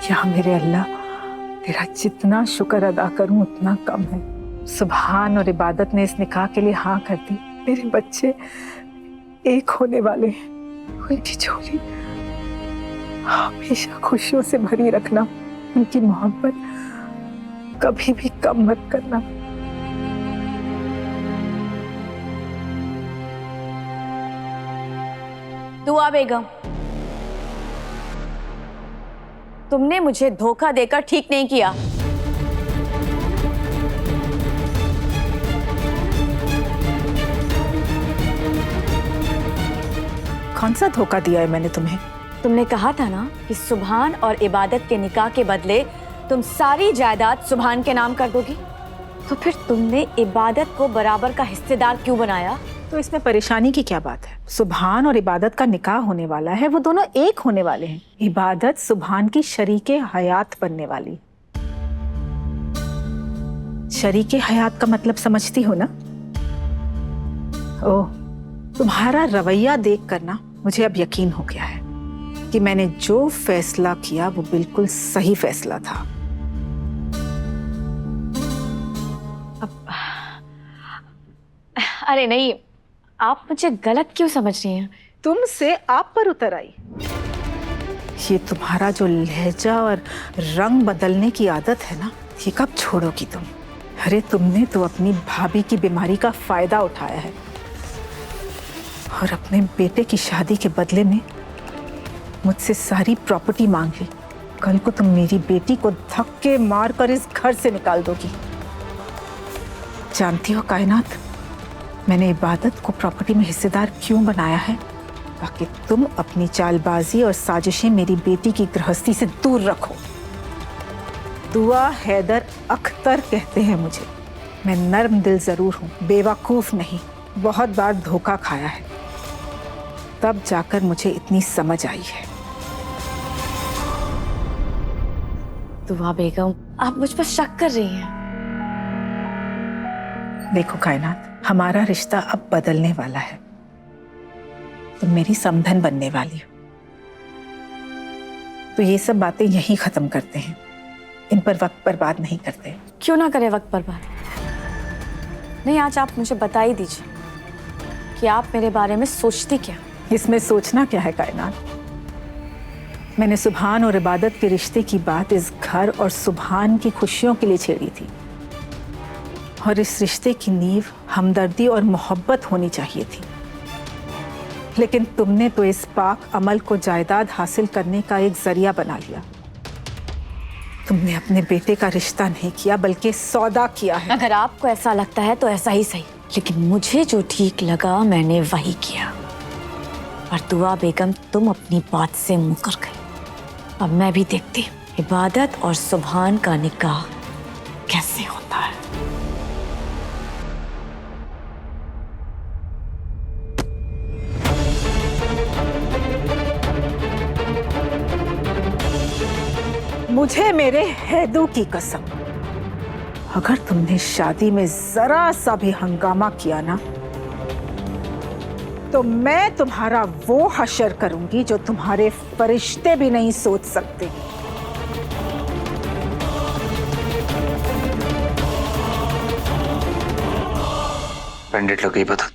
या मेरे अल्लाह, तेरा जितना शुक्र अदा करूं उतना कम है। सुभान और इबादत ने इस निकाह के लिए हाँ कर दी। मेरे बच्चे एक होने वाले हैं। उनकी झोली हमेशा खुशियों से भरी रखना। उनकी मोहब्बत कभी भी कम मत करना। दुआ बेगम, तुमने मुझे धोखा देकर ठीक नहीं किया। कौन सा धोखा दिया है मैंने तुम्हें? तुमने कहा था ना कि सुभान और इबादत के निकाह के बदले तुम सारी जायदाद सुभान के नाम कर दोगी, तो फिर तुमने इबादत को बराबर का हिस्सेदार क्यों बनाया? तो इसमें परेशानी की क्या बात है? सुभान और इबादत का निकाह होने वाला है, वो दोनों एक होने वाले हैं। इबादत सुभान की शरीके हयात बनने वाली। शरीके हयात का मतलब समझती हो ना? ओह, तुम्हारा रवैया देख कर ना मुझे अब यकीन हो गया है कि मैंने जो फैसला किया वो बिल्कुल सही फैसला था। अरे नहीं, आप मुझे गलत क्यों समझ रही हैं? तुमसे आप पर उतर आई। ये तुम्हारा जो लहजा और रंग बदलने की आदत है ना, ये कब छोड़ोगी तुम? अरे तुमने तो अपनी भाभी की बीमारी का फायदा उठाया है और अपने बेटे की शादी के बदले में मुझसे सारी प्रॉपर्टी मांग ली। कल को तुम मेरी बेटी को धक्के मारकर इस घर से निकाल दोगी। जानती हो कायनात, मैंने इबादत को प्रॉपर्टी में हिस्सेदार क्यों बनाया है? ताकि तुम अपनी चालबाजी और साजिशें मेरी बेटी की गृहस्थी से दूर रखो। दुआ हैदर अख्तर कहते हैं मुझे। मैं नर्म दिल जरूर हूँ, बेवकूफ नहीं। बहुत बार धोखा खाया है, तब जाकर मुझे इतनी समझ आई है। दुआ बेगम, आप मुझ पर शक कर रही हैं। देखो कायनात, हमारा रिश्ता अब बदलने वाला है। तुम मेरी समधन बनने वाली हो, तो ये सब बातें यहीं खत्म करते हैं। इन पर वक्त बर्बाद नहीं करते। क्यों ना करें वक्त बर्बाद? नहीं, आज आप मुझे बता ही दीजिए कि आप मेरे बारे में सोचती क्या? इसमें सोचना क्या है कायनात? मैंने सुभान और इबादत के रिश्ते की बात इस घर और सुभान की खुशियों के लिए छेड़ी थी, और इस रिश्ते की नींव हमदर्दी और मोहब्बत होनी चाहिए थी। लेकिन तुमने तो इस पाक अमल को जायदाद हासिल करने का एक जरिया बना लिया। तुमने अपने बेटे का रिश्ता नहीं किया, बल्कि सौदा किया है। अगर आपको ऐसा लगता है तो ऐसा ही सही, लेकिन मुझे जो ठीक लगा मैंने वही किया। और दुआ बेगम, तुम अपनी बात से मुकर गई। अब मैं भी देखती इबादत और सुभान का निकाह कैसे होता है। मुझे मेरे हैदू की कसम, अगर तुमने शादी में जरा सा भी हंगामा किया ना, तो मैं तुम्हारा वो हशर करूंगी जो तुम्हारे फरिश्ते भी नहीं सोच सकते। बैंडेड लग गई बता।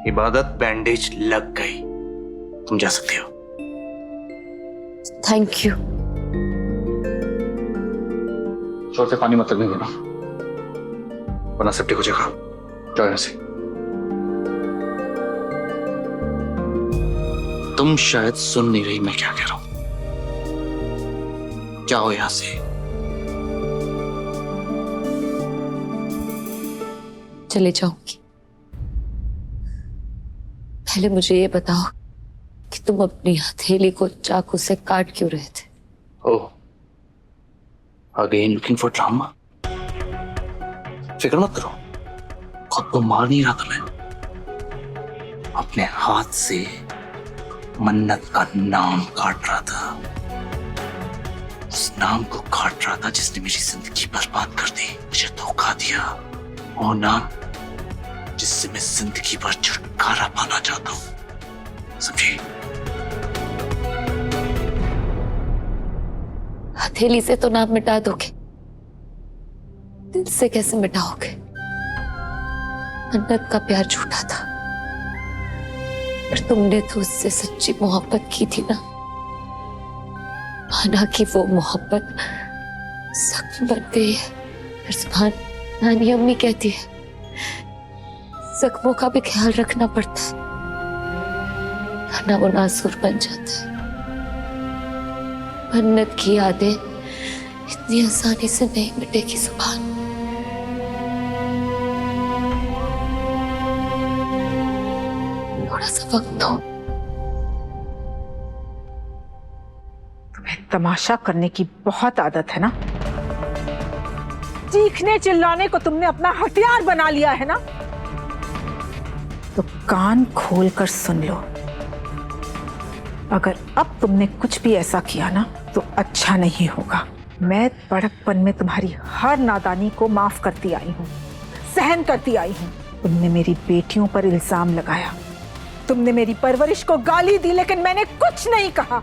इबादत, बैंडेज लग गई, तुम जा सकते हो। Thank you. शोर से पानी मत लगने देना, वरना सेप्टिक हो जाएगा। जाओ यहाँ से। तुम शायद सुन नहीं रही मैं क्या कह रहा हूं। जाओ यहां से। चले जाऊंगी। पहले मुझे ये बताओ कि तुम अपनी हथेली को चाकू से काट क्यों रहे थे? ओह, अगेन लुकिंग फॉर ड्रामा। फिक्र मत करो, खुद को मार नहीं रहा था मैं। अपने हाथ से मन्नत का नाम काट रहा था। उस नाम को काट रहा था जिसने मेरी जिंदगी बर्बाद कर दी, मुझे धोखा दिया। वो नाम जिससे मैं जिंदगी भर छुटकारा पाना चाहता हूं। समझी? हथेली से तो नाम मिटा दोगे, दिल से कैसे मिटाओगे? मन्नत का प्यार झूठा था, पर तुमने तो उससे सच्ची मोहब्बत की थी ना। माना कि वो मोहब्बत सख्त बन गई है, पर सुभान नानी अम्मी कहती है जख्मों का भी ख्याल रखना पड़ता है, वरना वो नासूर बन जाता है। मन्नत की यादें इतनी आसानी से नहीं मिटेगी सुभान। थोड़ा सा वक्त दो। तुम्हें तमाशा करने की बहुत आदत है ना? चीखने चिल्लाने को तुमने अपना हथियार बना लिया है ना? तो कान खोलकर सुन लो, अगर अब तुमने कुछ भी ऐसा किया ना तो अच्छा नहीं होगा। मैं बड़कपन में तुम्हारी हर नादानी को माफ करती आई हूँ, सहन करती आई हूँ। तुमने मेरी बेटियों पर इल्जाम लगाया, तुमने मेरी परवरिश को गाली दी, लेकिन मैंने कुछ नहीं कहा,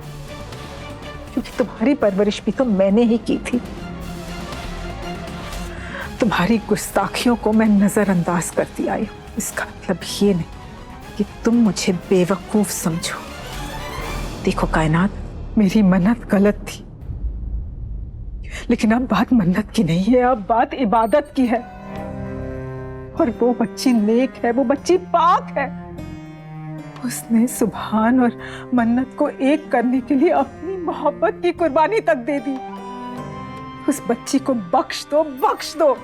क्योंकि तुम्हारी परवरिश भी तो मैंने ही की थी। तुम्हारी गुस्ताखियों को मैं नजरअंदाज करती आई हूँ। इसका मतलब ये नहीं कि तुम मुझे बेवकूफ समझो। देखो कायनात, मेरी मन्नत गलत थी, लेकिन अब बात मन्नत की नहीं है, अब बात इबादत की है। और वो बच्ची नेक है, वो बच्ची पाक है। उसने सुभान और मन्नत को एक करने के लिए अपनी मोहब्बत की कुर्बानी तक दे दी। उस बच्ची को बख्श दो, बख्श दो।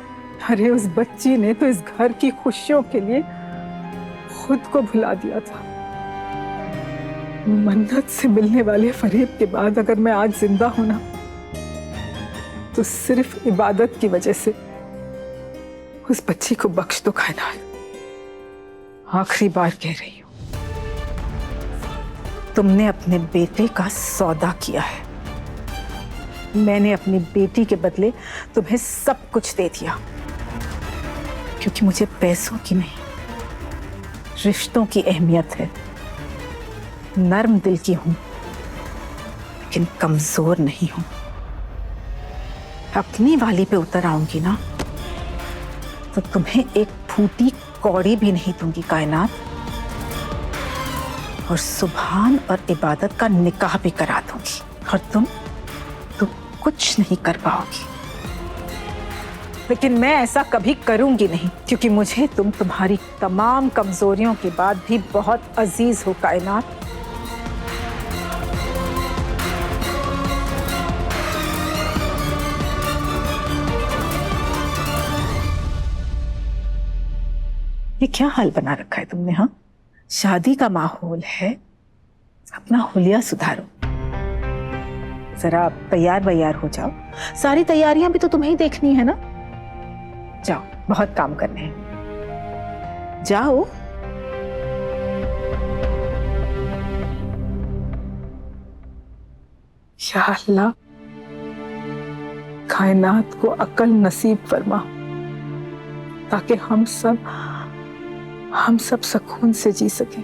अरे उस बच्ची ने तो इस घर की खुशियों के लिए खुद को भुला दिया था। मन्नत से मिलने वाले फरेब के बाद अगर मैं आज जिंदा हूं ना, तो सिर्फ इबादत की वजह से। उस बच्ची को बख्श दो कायनात, आखिरी बार कह रही हूं। तुमने अपने बेटे का सौदा किया है, मैंने अपनी बेटी के बदले तुम्हें सब कुछ दे दिया, क्योंकि मुझे पैसों की नहीं, रिश्तों की अहमियत है। नर्म दिल की हूं, लेकिन कमजोर नहीं हूं। अपनी वाली पे उतर आऊंगी ना, तो तुम्हें एक फूटी कौड़ी भी नहीं दूंगी कायनात, और सुभान और इबादत का निकाह भी करा दूंगी, और तुम कुछ नहीं कर पाओगी। लेकिन मैं ऐसा कभी करूंगी नहीं, क्योंकि मुझे तुम तुम्हारी तमाम कमजोरियों के बाद भी बहुत अजीज हो कायनात। ये क्या हाल बना रखा है तुमने? हाँ, शादी का माहौल है, अपना हुलिया सुधारो, जरा तैयार वैयार हो जाओ। सारी तैयारियां भी तो तुम्हें ही देखनी है ना। जाओ, बहुत काम करने हैं, जाओ। या अल्लाह, कायनात को अकल नसीब फरमा, ताकि हम सब सुकून से जी सकें।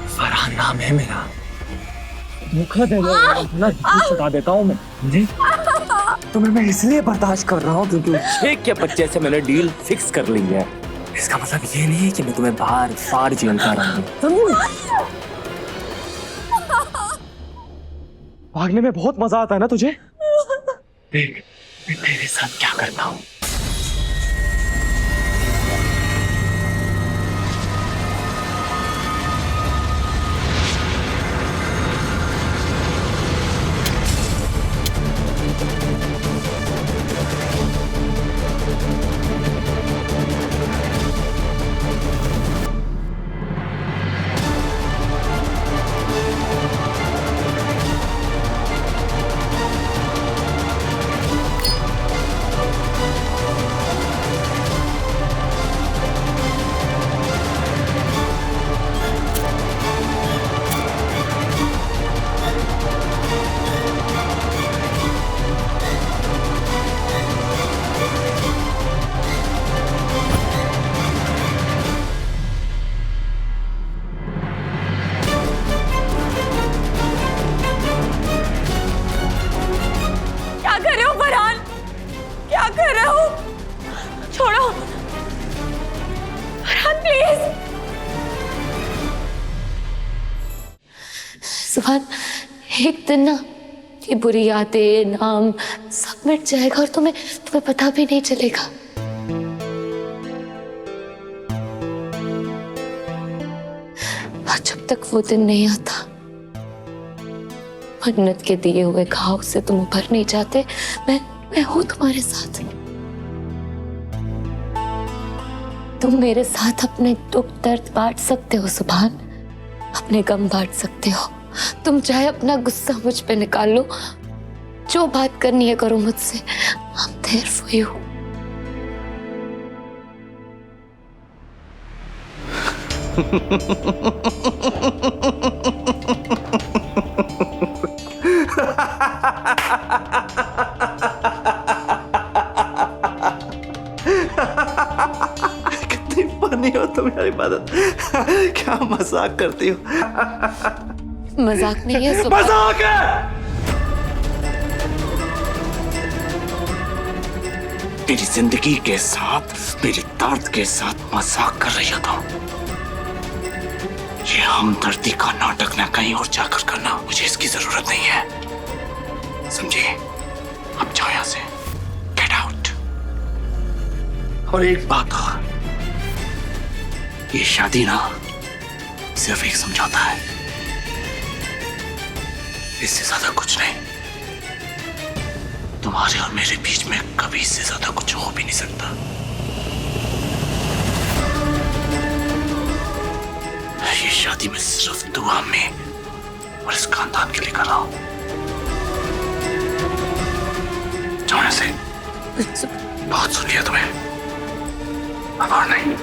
फरहान नाम है मेरा। मुखा दे लो, छुटा देता हूँ मैं। जी? तुम्हें मैं इसलिए बर्दाश्त कर रहा हूँ क्योंकि एक के बच्चे से मैंने डील फिक्स कर ली है। इसका मतलब ये नहीं है कि मैं तुम्हें बाहर फाड़ झेलता रहूंगा। भागने में बहुत मजा आता है ना तुझे? देख, मैं तेरे साथ क्या करता हूँ। सुभान, एक दिन ना ये बुरी यादें, नाम सब मिट जाएगा और तुम्हें पता भी नहीं चलेगा। और जब तक वो दिन नहीं आता, मन्नत के दिए हुए घाव से तुम उभर नहीं जाते, मैं हूं तुम्हारे साथ। तुम मेरे साथ अपने दुख दर्द बांट सकते हो सुभान, अपने गम बांट सकते हो। तुम चाहे अपना गुस्सा मुझ पे निकाल लो, जो बात करनी है करो मुझसे। I'm there for you. कितनी फनी हो तुम यार इबादत। क्या मजाक करती हो। मजाक नहीं है सुभान। मजाक है। मेरी जिंदगी के साथ, मेरे दर्द के साथ मजाक कर रही हो तुम। ये हमदर्दी का नाटक ना कहीं और जाकर करना, मुझे इसकी जरूरत नहीं है, समझे? अब जाओ यहां से, गेट आउट। और एक बात और, ये शादी ना सिर्फ एक समझौता है, इससे ज्यादा कुछ नहीं। तुम्हारे और मेरे बीच में कभी इससे ज्यादा कुछ हो भी नहीं सकता। ये शादी मैं सिर्फ दुआ में और इस खानदान के लिए कर रहा हूं। जाओ यहाँ से, बहुत सुन लिया तुम्हें, अब और नहीं।